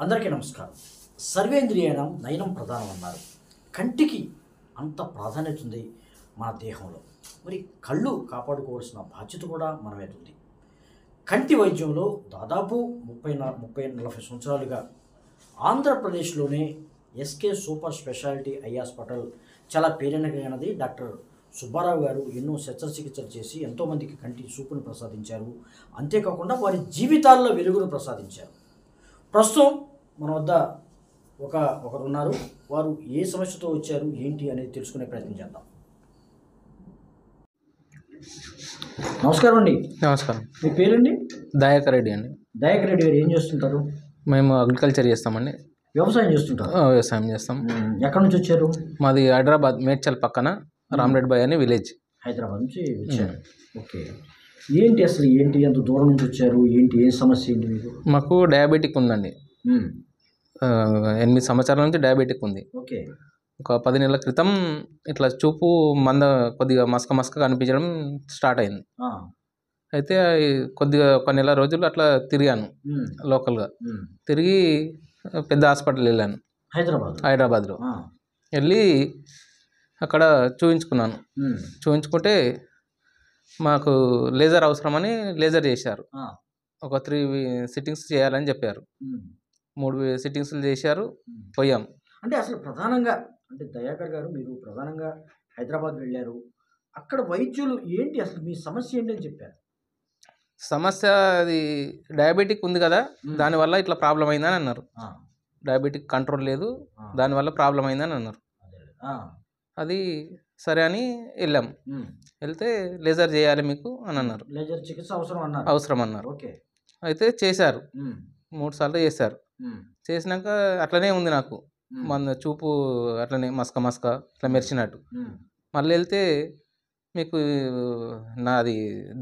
అందరికీ నమస్కారం. సర్వేంద్రియాణం నయనం ప్రధానం అన్నారు. కంటికి అంత ప్రాధాన్యత ఉంది మన దేహంలో. మరి కళ్ళు కాపాడుకోవాల్సిన బాధ్యత కూడా మన మీద ఉంది. కంటి వైద్యంలో దాదాపు 30-40 సంవత్సరాలుగా ఆంధ్రప్రదేశ్లోనే SK super speciality eye hospital చాలా పేరెనగైనది. డాక్టర్ సుబ్బారావు గారు ఎన్నో శస్త్రచికిత్సలు చేసి ఎంతోమందికి కంటి చూపును ప్రసాదించారు. అంతేకాకుండా వారి జీవితాల్లో వెలుగును ప్రసాదించారు. ప్రస్తుతం మన వద్ద ఒకరు ఉన్నారు. వారు ఏ సమస్యతో వచ్చారు ఏంటి అనేది తెలుసుకునే ప్రయత్నం చేద్దాం. నమస్కారం అండి. నమస్కారం. మీ పేరండి? దయాకర్ రెడ్డి అండి. దయాకర్ రెడ్డి గారు ఏం చేస్తుంటారు? మేము అగ్రికల్చర్ చేస్తామండి. వ్యవసాయం చేస్తుంటారు? వ్యవసాయం చేస్తాం. ఎక్కడి నుంచి వచ్చారు? మాది హైదరాబాద్ మేడ్చల్ పక్కన రామరెడ్డి బాయ్ అని విలేజ్. హైదరాబాద్ నుంచి వచ్చారు. ఓకే. ఏంటి ఎంత దూరం నుంచి వచ్చారు? ఏ సమస్య ఏంటి మీకు? మాకు డయాబెటిక్ ఉందండి. 8 సంవత్సరాల నుంచి డయాబెటిక్ ఉంది. ఓకే. ఒక 10 నెలల క్రితం ఇట్లా చూపు కొద్దిగా మసకగా అనిపించడం స్టార్ట్ అయింది. అయితే కొద్దిగా ఒక నెల రోజులు అట్లా తిరిగాను లోకల్గా. తిరిగి పెద్ద హాస్పిటల్ వెళ్ళాను హైదరాబాద్లో. వెళ్ళి అక్కడ చూయించుకున్నాను. చూయించుకుంటే మాకు లేజర్ అవసరమని లేజర్ చేశారు. ఒక 3 సిట్టింగ్స్ చేయాలని చెప్పారు. 3 సిట్టింగ్స్లు చేశారు. పోయాం. అంటే అసలు ప్రధానంగా దయాకర్ గారు మీరు ప్రధానంగా హైదరాబాద్ వెళ్ళారు. అక్కడ వైద్యులు ఏంటి అసలు మీ సమస్య ఏంటి అని చెప్పారు? సమస్య అది డయాబెటిక్ ఉంది కదా, దానివల్ల ఇట్లా ప్రాబ్లం అయిందని అన్నారు. డయాబెటిక్ కంట్రోల్ లేదు, దానివల్ల ప్రాబ్లం అయిందని అన్నారు. అది సరే అని వెళ్ళాం. వెళ్తే లేజర్ చేయాలి మీకు అని అన్నారు. లేజర్ చికిత్స అవసరం అన్నారు. ఓకే. అయితే చేశారు. 3 సార్లు చేశారు. చేసినాక అట్లనే ఉంది నాకు. మన చూపు అట్లనే మసక ఇట్లా మెరిచినట్టు. మళ్ళీ వెళ్తే మీకు నాది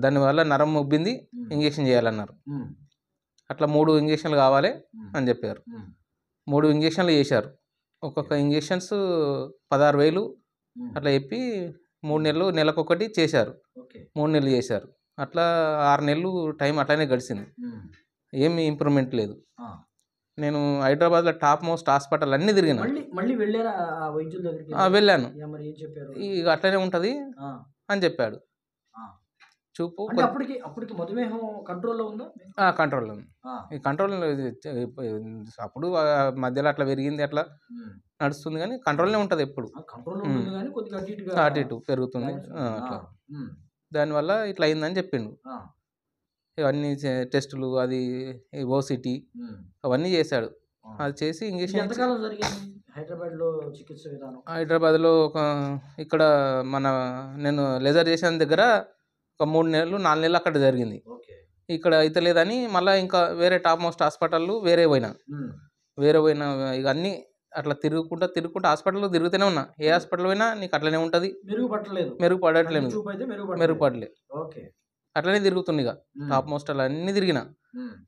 దానివల్ల నరం ఉబ్బింది, ఇంజెక్షన్ చేయాలన్నారు. అట్లా 3 ఇంజెక్షన్లు కావాలి అని చెప్పారు. 3 ఇంజెక్షన్లు చేశారు. ఒక్కొక్క ఇంజెక్షన్స్ 16,000 అట్లా చెప్పి 3 నెలలు నెలకొకటి చేశారు. 3 నెలలు చేశారు. అట్లా 6 నెలలు టైం అట్లానే గడిచింది. ఏమి ఇంప్రూవ్మెంట్ లేదు. నేను హైదరాబాద్లో టాప్ మోస్ట్ హాస్పిటల్ అన్నీ తిరిగినా. వెళ్ళాను. ఇక అట్లనే ఉంటుంది అని చెప్పాడు. చూపు అప్పటికి మధుమేహం కంట్రోల్లో ఉందా? కంట్రోల్లో ఉంది. ఈ కంట్రోల్ అప్పుడు మధ్యలో అట్లా పెరిగింది, అట్లా నడుస్తుంది, కానీ కంట్రోల్నే ఉంటుంది ఎప్పుడు. అటు ఇటు పెరుగుతుంది అట్లా. దానివల్ల ఇట్లా అయిందని చెప్పిండు. ఇవన్నీ టెస్టులు, అది ఓసిటీ అవన్నీ చేశాడు. అది చేసి ఇంజక్షన్. హైదరాబాద్లో ఇక్కడ నేను లేజర్ చేసిన దగ్గర ఒక 3 నెలలు 4 నెలలు అక్కడ జరిగింది. ఇక్కడ అయితే లేదని మళ్ళీ ఇంకా వేరే టాప్ మోస్ట్ హాస్పిటల్ వేరే పోయినా. ఇక అన్నీ అట్లా తిరుగుకుంటా హాస్పిటల్లో తిరుగుతూనే ఉన్నా. ఏ హాస్పిటల్ పోయినా నీకు అట్లనే ఉంటుంది, మెరుగుపడలేదు. అట్లనే తిరుగుతుంది. ఇక టాప్ మోస్ట్ అన్నీ తిరిగిన.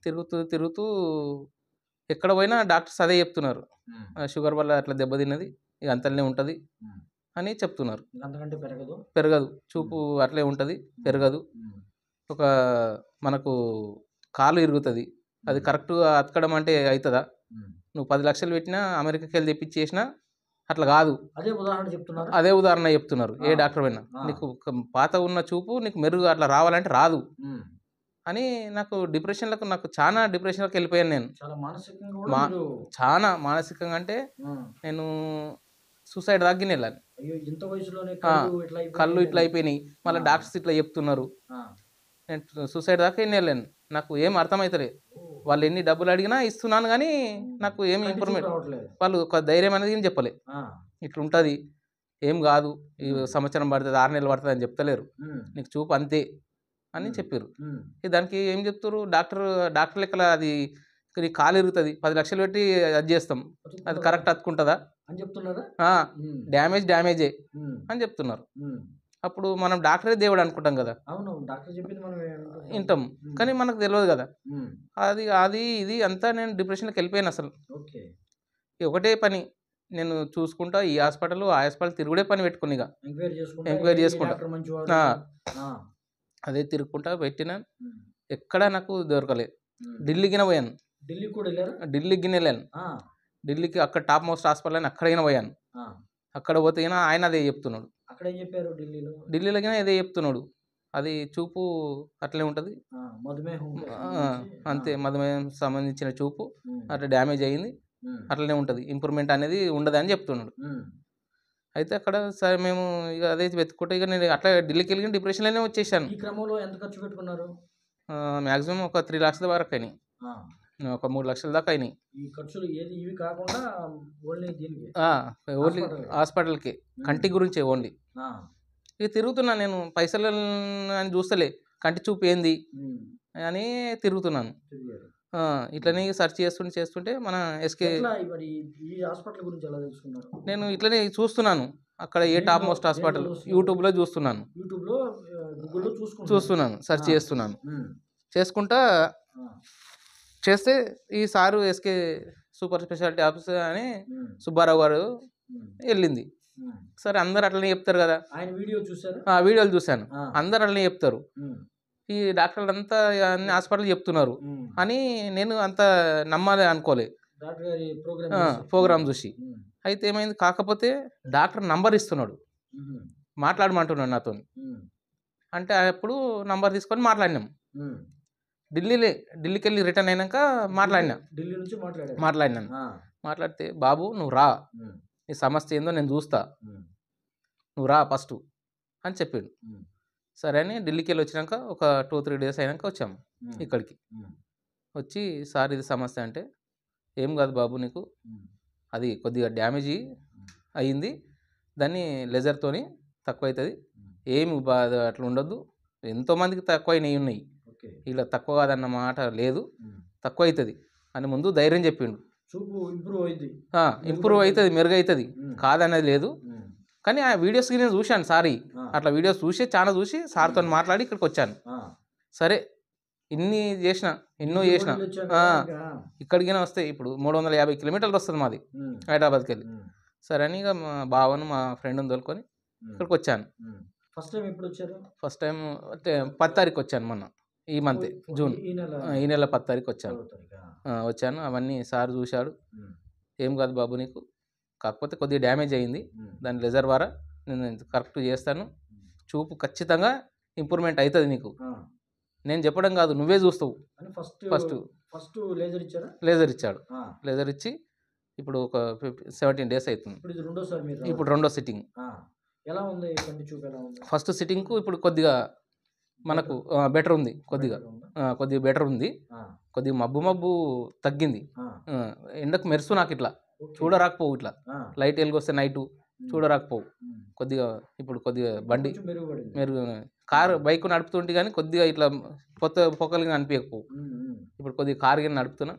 తిరుగుతూ ఎక్కడ పోయినా డాక్టర్స్ అదే చెప్తున్నారు, షుగర్ వల్ల అట్లా దెబ్బతిన్నది, ఇక అంతనే ఉంటుంది అని చెప్తున్నారు. పెరగదు, చూపు అట్లే ఉంటుంది, పెరగదు. ఒక మనకు కాలు ఇరుగుతుంది, అది కరెక్ట్గా అతకడం అంటే అవుతుందా? నువ్వు 10 లక్షలు పెట్టినా అమెరికాకి వెళ్ళి తెప్పించేసినా అట్లా కాదు. అదే ఉదాహరణ చెప్తున్నారు ఏ డాక్టర్ అయినా. నీకు పాత ఉన్న చూపు నీకు మెరుగు అట్లా రావాలంటే రాదు అని. నాకు చాలా డిప్రెషన్లోకి వెళ్ళిపోయాను నేను. చాలా మానసికంగా అంటే నేను సూసైడ్ దాకా వెళ్ళాను. కళ్ళు ఇట్లా అయిపోయినాయి, మళ్ళీ డాక్టర్స్ ఇట్లా చెప్తున్నారు. నేను సూసైడ్ దాకా వెళ్ళాను. నాకు ఏం అర్థమవుతలేదు. వాళ్ళు ఎన్ని డబ్బులు అడిగినా ఇస్తున్నాను, కానీ నాకు ఏమి ఇంప్రూవ్మెంట్. వాళ్ళు ఒక ధైర్యం అనేది చెప్పలే. ఇట్లా ఉంటుంది, ఏం కాదు, ఈ సంవత్సరం పడుతుంది, 6 నెలలు పడుతుంది అని చెప్తలేరు. నీకు చూపు అంతే అని చెప్పారు. దానికి ఏం చెప్తారు డాక్టర్ లెక్కల అది నీకు కాలు ఇరుగుతుంది, 10 లక్షలు పెట్టి అది చేస్తాం, అది కరెక్ట్ అతుకుంటుందా అని చెప్తున్నారు. డ్యామేజే అని చెప్తున్నారు. అప్పుడు మనం డాక్టరే దేవుడు అనుకుంటాం కదా, వింటాం, కానీ మనకు తెలియదు కదా. అది ఇది అంతా నేను డిప్రెషన్లోకి వెళ్ళిపోయాను అసలు. ఒకటే పని నేను చూసుకుంటా, ఈ హాస్పిటల్ ఆ హాస్పిటల్ తిరుగుడే పని పెట్టుకుని ఇక ఎంక్వైరీ చేసుకుంటా. అదే తిరుగుకుంటా పెట్టినా, ఎక్కడా నాకు దొరకలేదు. ఢిల్లీకిన పోయాను. ఢిల్లీ కూడా వెళ్ళారు. ఢిల్లీకి వెళ్ళాను. ఢిల్లీకి అక్కడ టాప్ మోస్ట్ హాస్పిటల్ అని అక్కడికి పోయాను. అక్కడ పోతే ఆయన అదే చెప్తున్నాడు. అక్కడ ఏం చెప్పారు ఢిల్లీలో? ఢిల్లీలో అదే చెప్తున్నాడు. అది చూపు అట్లనే ఉంటుంది, మధుమేహం అంతే, మధుమేహం సంబంధించిన చూపు అట్లా డ్యామేజ్ అయ్యింది, అట్లనే ఉంటుంది, ఇంప్రూవ్మెంట్ అనేది ఉండదు అని చెప్తున్నాడు. అయితే అక్కడ సరే మేము ఇక అదే వెతుక్కుంటే ఇక నేను అట్లా ఢిల్లీకి వెళ్ళి డిప్రెషన్లోనే వచ్చేసాను. ఈ క్రమంలో ఎంత ఖర్చు పెట్టుకున్నారు? మ్యాక్సిమం ఒక 3 లక్షల వరకు అయినాయి, ఒక 3 లక్షల దాకా అయినాయి. ఈ ఖర్చులు ఏది ఇవి కాకుండా ఓన్లీ దీనికి ఓన్లీ హాస్పిటల్కి, కంటి గురించే ఓన్లీ. ఇక తిరుగుతున్నా నేను, పైసలు అని చూస్తలే, కంటి చూపు ఏంది అని తిరుగుతున్నాను. ఇట్లనే సెర్చ్ చేస్తుంటే మన ఎస్కే నేను ఇట్లనే చూస్తున్నాను. అక్కడ ఏ టాప్ మోస్ట్ హాస్పిటల్ యూట్యూబ్లో చూస్తున్నాను, సెర్చ్ చేసుకుంటా చేస్తే ఈ sir SK super speciality officer అని సుబ్బారావు గారు వెళ్ళింది. సరే అందరు అట్లనే చెప్తారు కదా, వీడియోలు చూశాను, అందరు అట్లనే చెప్తారు, ఈ డాక్టర్లు అంతా అన్ని హాస్పిటల్ చెప్తున్నారు అని నేను అంత నమ్మాలి అనుకోలే ప్రోగ్రామ్ చూసి. అయితే ఏమైంది, కాకపోతే డాక్టర్ నంబర్ ఇస్తున్నాడు, మాట్లాడమంటున్నాడు నాతో. అంటే అప్పుడు నంబర్ తీసుకొని మాట్లాడినాం. ఢిల్లీకి వెళ్ళి రిటర్న్ అయినాక మాట్లాడినాను. మాట్లాడితే బాబు నువ్వు రా, నీ సమస్య ఏందో నేను చూస్తా, నువ్వు రా ఫస్ట్ అని చెప్పాడు. సరే అని ఢిల్లీకి వెళ్ళి వచ్చినాక ఒక 2-3 డేస్ అయినాక వచ్చాము ఇక్కడికి. వచ్చి సార్ ఇది సమస్య అంటే, ఏం కాదు బాబు, నీకు అది కొద్దిగా డ్యామేజ్ అయ్యింది, దాన్ని లెజర్తోని తక్కువ అవుతుంది, ఏమి బాధ అట్లా ఉండొద్దు, ఎంతోమందికి తక్కువ అయినవి ఉన్నాయి, ఇలా తక్కువ కాదన్న మాట లేదు, తక్కువ అవుతుంది అని ముందు ధైర్యం చెప్పిండు. ఇంప్రూవ్ అవుతుంది, మెరుగవుతుంది, కాదనేది లేదు. కానీ ఆ వీడియోస్కి నేను చూశాను సారీ, అట్లా వీడియోస్ చాలా చూసి సార్తో మాట్లాడి ఇక్కడికి వచ్చాను. సరే ఎన్నో చేసిన ఇక్కడికి వస్తాయి. ఇప్పుడు 350 కిలోమీటర్లు వస్తుంది మాది హైదరాబాద్కి వెళ్ళి. సరే అని ఇక మా బావను మా ఫ్రెండ్ని తోలుకొని ఇక్కడికి వచ్చాను. ఫస్ట్ టైం 10 తారీఖు వచ్చాను, మొన్న ఈ మంత్ జూన్, ఈ నెల 10 తారీఖు వచ్చాను. అవన్నీ సార్ చూశాడు, ఏం కాదు బాబు నీకు, కాకపోతే కొద్దిగా డ్యామేజ్ అయ్యింది, దాని లెజర్ ద్వారా నేను కరెక్ట్ చేస్తాను, చూపు ఖచ్చితంగా ఇంప్రూవ్మెంట్ అవుతుంది నీకు, నేను చెప్పడం కాదు నువ్వే చూస్తావు. ఫస్ట్ లేజర్ ఇచ్చాడు. లేజర్ ఇచ్చి ఇప్పుడు ఒక 17 డేస్ అవుతుంది. ఇప్పుడు రెండో సిట్టింగ్. ఫస్ట్ సిట్టింగ్కు ఇప్పుడు కొద్దిగా మనకు బెటర్ ఉంది, కొద్దిగా బెటర్ ఉంది, కొద్దిగా మబ్బు తగ్గింది. ఎండకు మెరుసు నాకు ఇట్లా చూడరాకపోవు, ఇట్లా లైట్ వెలుగొస్తే నైటు చూడరాకపోవు, ఇప్పుడు కొద్దిగా బండి మెరుగు, బైక్ నడుపుతుంటే కానీ కొద్దిగా ఇట్లా పొక్కలు అనిపించకపోవు. ఇప్పుడు కొద్దిగా కారు గిన్నె నడుపుతున్నా,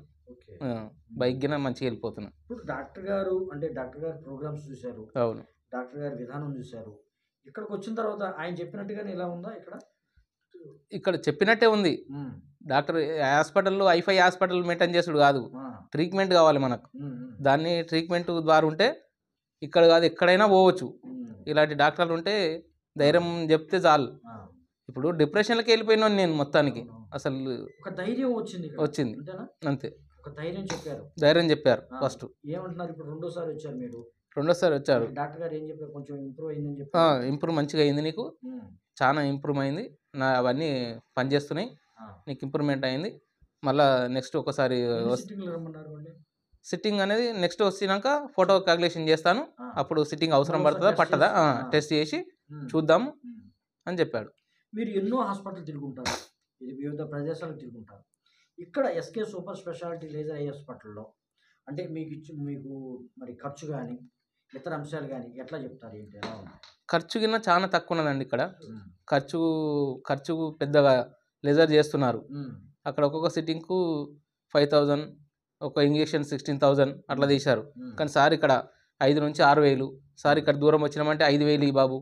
బైక్ గిన్నె మంచిగా వెళ్ళిపోతున్నా. డాక్టర్ గారు ప్రోగ్రామ్స్ చూశారు, అవును, డాక్టర్ గారి విధానం చూశారు. ఇక్కడికి వచ్చిన తర్వాత ఆయన చెప్పినట్టుగానే ఇలా ఉందా? ఇక్కడ చెప్పినట్టే ఉంది. డాక్టర్ హాస్పిటల్లో ఐఫై హాస్పిటల్ మెయింటైన్ చేసుడు కాదు, ట్రీట్మెంట్ కావాలి మనకు. దాన్ని ట్రీట్మెంట్ ద్వారా ఉంటే ఇక్కడ కాదు ఎక్కడైనా పోవచ్చు. ఇలాంటి డాక్టర్లు ఉంటే ధైర్యం చెప్తే చాలు. ఇప్పుడు డిప్రెషన్లోకి వెళ్ళిపోయినాను నేను మొత్తానికి, అసలు ఒక ధైర్యం వచ్చింది అంతే. ఒక ధైర్యం చెప్పారు ఫస్ట్. ఏమంటున్నారు ఇప్పుడు? రెండోసారి వచ్చారు. డాక్టర్ గారు ఏం చెప్పారు? కొంచెం ఇంప్రూవ్ అయిందని చెప్పారు. ఇంప్రూవ్ మంచిగా అయింది, నీకు చాలా ఇంప్రూవ్ అయింది, అవన్నీ పనిచేస్తున్నాయి, నీకు ఇంప్రూవ్మెంట్ అయింది. మళ్ళీ నెక్స్ట్ ఒకసారి సిట్టింగ్ అనేది నెక్స్ట్ వచ్చినాక ఫోటో క్యాల్కులేషన్ చేస్తాను, అప్పుడు సిట్టింగ్ అవసరం పడుతుందా పట్టదా టెస్ట్ చేసి చూద్దాము అని చెప్పాడు. మీరు ఎన్నో హాస్పిటల్ తిరుగుంటారు, వివిధ ప్రదేశాలకు తిరుగుంటారు. ఇక్కడ SK super speciality laser eye హాస్పిటల్లో అంటే మీకు మరి ఖర్చు కానీ ఇతర అంశాలు కానీ ఎట్లా చెప్తారు? ఏంటి, ఎలా ఉంది? ఖర్చు కింద చాలా తక్కువ ఉన్నదండి ఇక్కడ. ఖర్చు పెద్దగా లేజర్ చేస్తున్నారు. అక్కడ ఒక్కొక్క సిట్టింగ్కు 5,000, ఒక ఇంజెక్షన్ 16,000 అట్లా తీశారు. కానీ సార్ ఇక్కడ 5 నుంచి 6,000. సార్ ఇక్కడ దూరం వచ్చినామంటే 5,000 ఈ బాబు,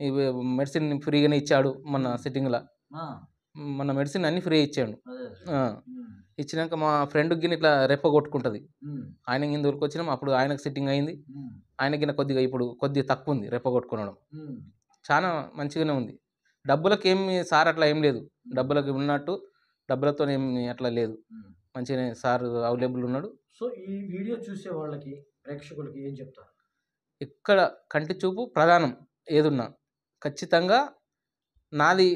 ఈ మెడిసిన్ ఫ్రీగానే ఇచ్చాడు. మన సిట్టింగ్లో మన మెడిసిన్ అన్ని ఫ్రీ ఇచ్చాడు. ఇచ్చినాక మా ఫ్రెండ్కి గిన్నె ఇట్లా రెప్ప కొట్టుకుంటుంది, ఆయన కింద వచ్చినాం, అప్పుడు ఆయనకు సిట్టింగ్ అయింది. ఆయన గిన్నె కొద్దిగా తక్కువ ఉంది రెప్ప కొట్టుకోవడం, చాలా మంచిగానే ఉంది. డబ్బులకు ఏమి సార్ అట్లా ఏం లేదు, డబ్బులకు ఉన్నట్టు డబ్బులతో ఏమి అట్లా లేదు. మంచిగానే సార్ అవైలబుల్ ఉన్నాడు. సో ఈ వీడియో చూసే వాళ్ళకి, ప్రేక్షకులకి ఏం చెప్తారు? ఇక్కడ కంటి చూపు ప్రధానం. ఏదున్నా ఖచ్చితంగా నాది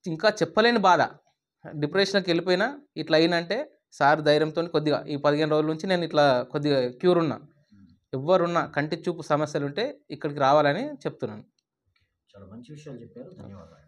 ఇంకా చెప్పలేని బాధ, డిప్రెషన్కి వెళ్ళిపోయినా ఇట్లా అయినంటే సార్ ధైర్యంతో కొద్దిగా ఈ 15 రోజుల నుంచి నేను ఇట్లా కొద్దిగా క్యూర్ ఉన్నా. ఎవరున్నా కంటి చూపు సమస్యలు ఉంటే ఇక్కడికి రావాలని చెప్తున్నాను. చాలా మంచి విషయాలు చెప్పారు. ధన్యవాదాలు.